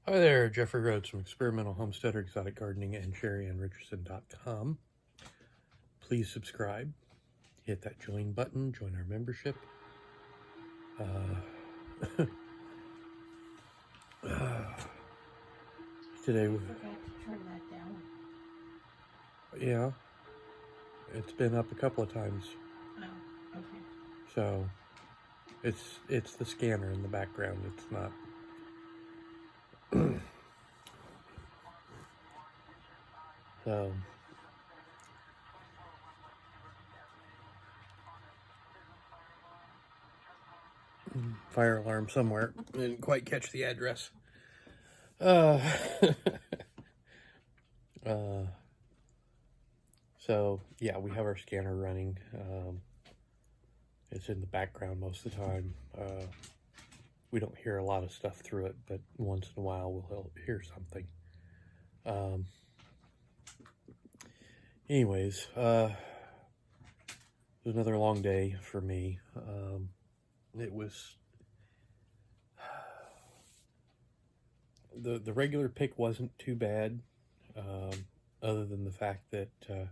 Hi there, Jeffrey Rhoades from Experimental Homesteader, Exotic Gardening, and Sheri and Richerson.com. Please subscribe, hit that join button, join our membership. Today, I forgot to turn that down. yeah, it's been up a couple of times. Oh, okay. So, it's the scanner in the background. It's not. So, fire alarm somewhere. Didn't quite catch the address. Uh, so yeah, we have our scanner running. It's in the background most of the time. We don't hear a lot of stuff through it, but once in a while we'll hear something. Anyways, it was another long day for me. It was the regular pick wasn't too bad, other than the fact that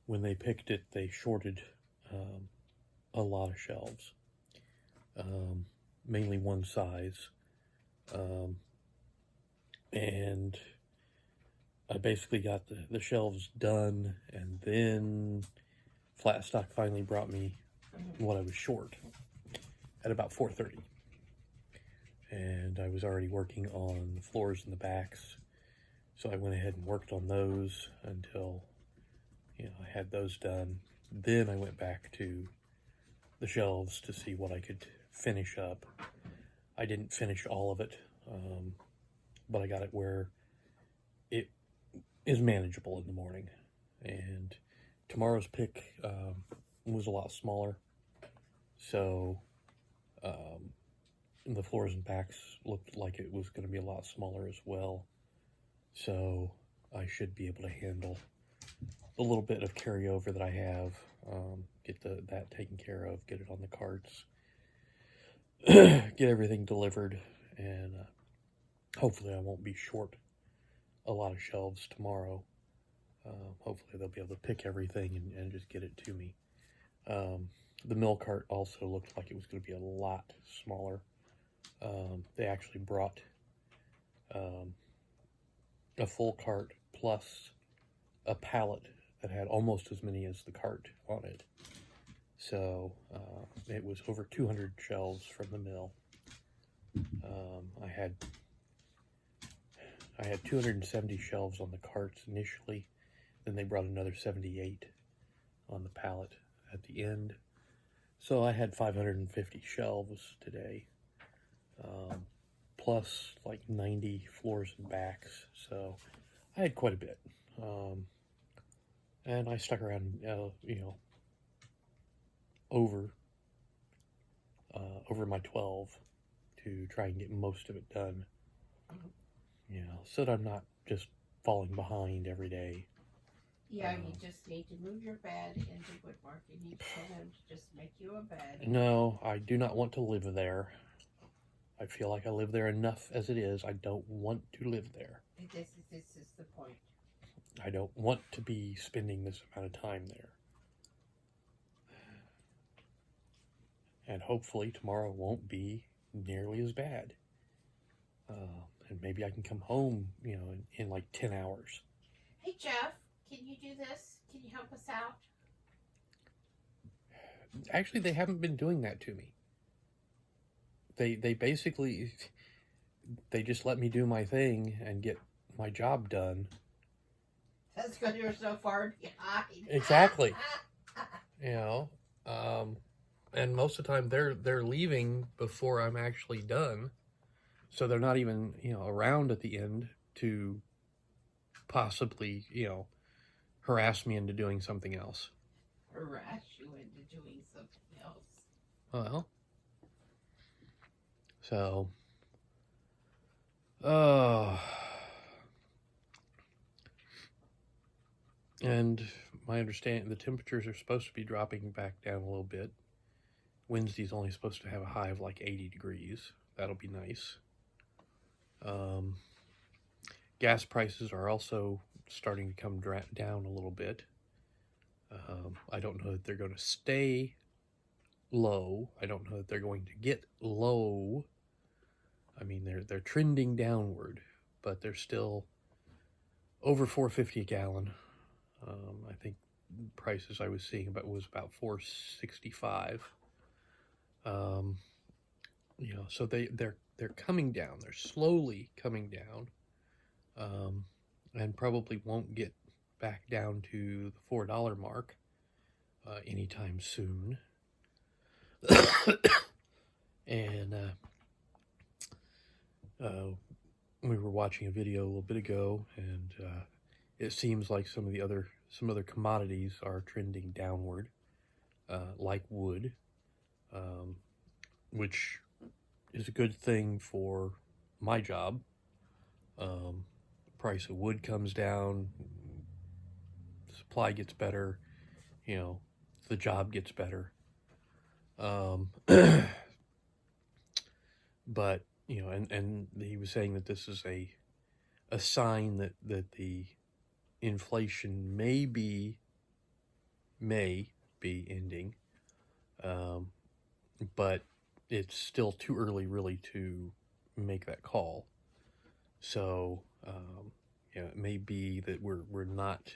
when they picked it, they shorted a lot of shelves, mainly one size, and I basically got the shelves done, and then Flat Stock finally brought me what I was short at about 4:30. And I was already working on the floors and the backs, so I went ahead and worked on those until, I had those done. Then I went back to the shelves to see what I could finish up. I didn't finish all of it, but I got it where it is manageable in the morning. And tomorrow's pick was a lot smaller, so the floors and backs looked like it was going to be a lot smaller as well. So I should be able to handle the little bit of carryover that I have, get that taken care of, get it on the carts, get everything delivered, and hopefully I won't be short a lot of shelves tomorrow. Hopefully they'll be able to pick everything and just get it to me. The mill cart also looked like it was going to be a lot smaller. They actually brought a full cart plus a pallet that had almost as many as the cart on it. So it was over 200 shelves from the mill. I had 270 shelves on the carts initially. Then they brought another 78 on the pallet at the end. So I had 550 shelves today, plus like 90 floors and backs. So I had quite a bit. And I stuck around, over my 12 to try and get most of it done. So that I'm not just falling behind every day. Yeah, you just need to move your bed into Woodmark. You need to tell them to just make you a bed. No, I do not want to live there. I feel like I live there enough as it is. I don't want to live there. This is the point. I don't want to be spending this amount of time there. And hopefully tomorrow won't be nearly as bad. And maybe I can come home, in like 10 hours. Hey, Jeff, can you do this? Can you help us out? Actually, they haven't been doing that to me. They basically, they just let me do my thing and get my job done. That's because you're so far behind. Exactly. And most of the time they're leaving before I'm actually done. So they're not even, around at the end to possibly, harass me into doing something else. Harass you into doing something else. Well, so, and my understanding, the temperatures are supposed to be dropping back down a little bit. Wednesday's only supposed to have a high of like 80 degrees. That'll be nice. Gas prices are also starting to come down a little bit. I don't know that they're going to stay low. I don't know that they're going to get low. I mean, they're trending downward, but they're still over $4.50 a gallon. I think prices I was seeing was about $4.65. So they're coming down. They're slowly coming down, and probably won't get back down to the $4 mark anytime soon. And we were watching a video a little bit ago, and it seems like some other commodities are trending downward, like wood, which is a good thing for my job. Price of wood comes down, supply gets better, the job gets better. But and he was saying that this is a sign that the inflation may be ending, but it's still too early really to make that call. So it may be that we're not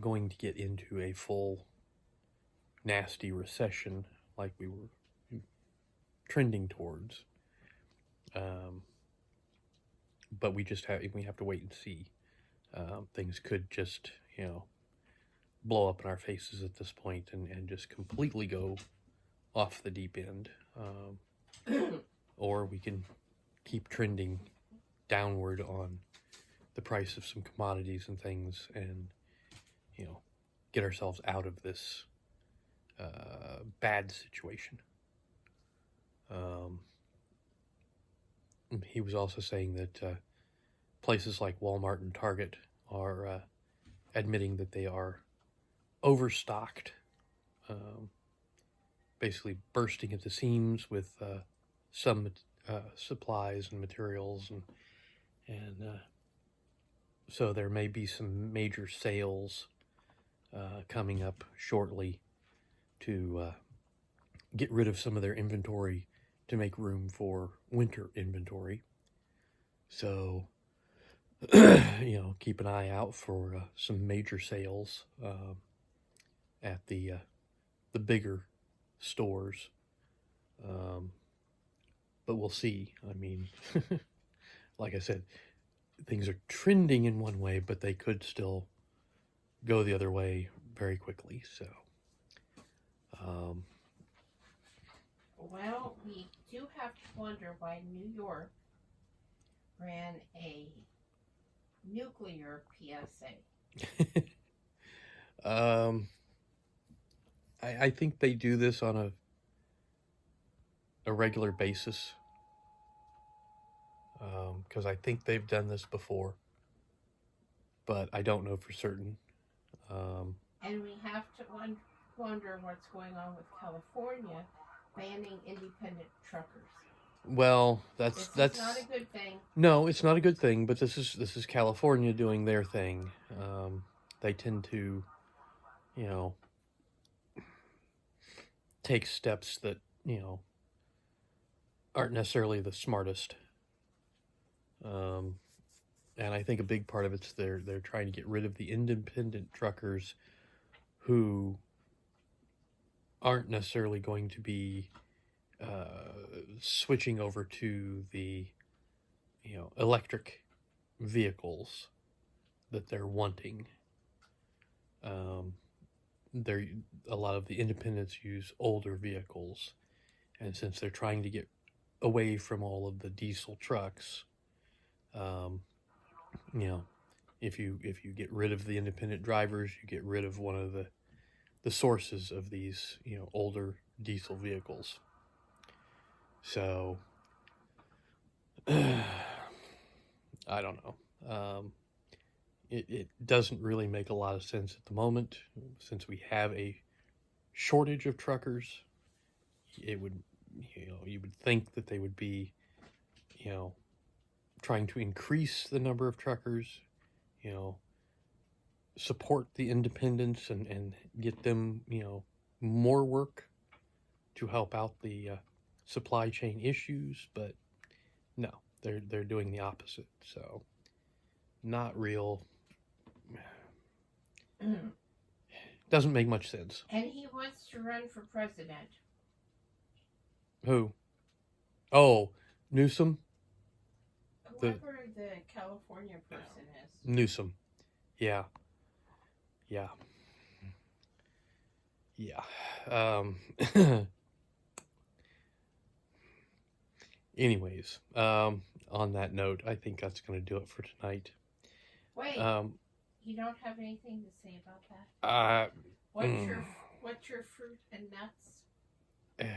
going to get into a full nasty recession like we were trending towards. But we have to wait and see. Things could just blow up in our faces at this point and just completely go off the deep end. Or we can keep trending downward on the price of some commodities and things, and get ourselves out of this bad situation. He was also saying that places like Walmart and Target are admitting that they are overstocked, basically bursting at the seams with some supplies and materials, and so there may be some major sales coming up shortly to get rid of some of their inventory to make room for winter inventory. So keep an eye out for some major sales at the bigger stores. But we'll see. I mean, like I said, things are trending in one way, but they could still go the other way very quickly. So, well, we do have to wonder why New York ran a nuclear PSA. I think they do this on a regular basis, because I think they've done this before, but I don't know for certain. And we have to wonder what's going on with California banning independent truckers. Well, that's not a good thing. No, it's not a good thing. But this is California doing their thing. They tend to, take steps that aren't necessarily the smartest. And I think a big part of it's they're trying to get rid of the independent truckers who aren't necessarily going to be switching over to the electric vehicles that they're wanting. A lot of the independents use older vehicles, and since they're trying to get away from all of the diesel trucks, if you get rid of the independent drivers, you get rid of one of the sources of these older diesel vehicles. So I don't know. It doesn't really make a lot of sense at the moment, since we have a shortage of truckers. It would, you would think that they would be, trying to increase the number of truckers, you know, support the independents and get them, you know, more work to help out the supply chain issues. But no, they're doing the opposite. So not real. Doesn't make much sense. And he wants to run for president. Who? Oh, Newsom? Whoever the California person is. Newsom. Yeah. Yeah. Yeah. Anyways, on that note, I think that's going to do it for tonight. Wait, you don't have anything to say about that? What's your fruit and nuts?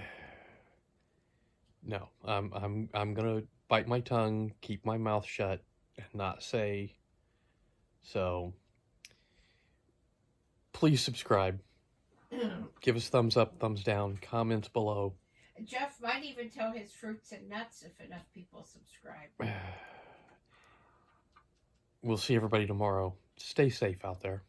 No, I'm gonna bite my tongue, keep my mouth shut, and not say. So, please subscribe. Give us thumbs up, thumbs down, comments below. Jeff might even tell his fruits and nuts if enough people subscribe. We'll see everybody tomorrow. Stay safe out there.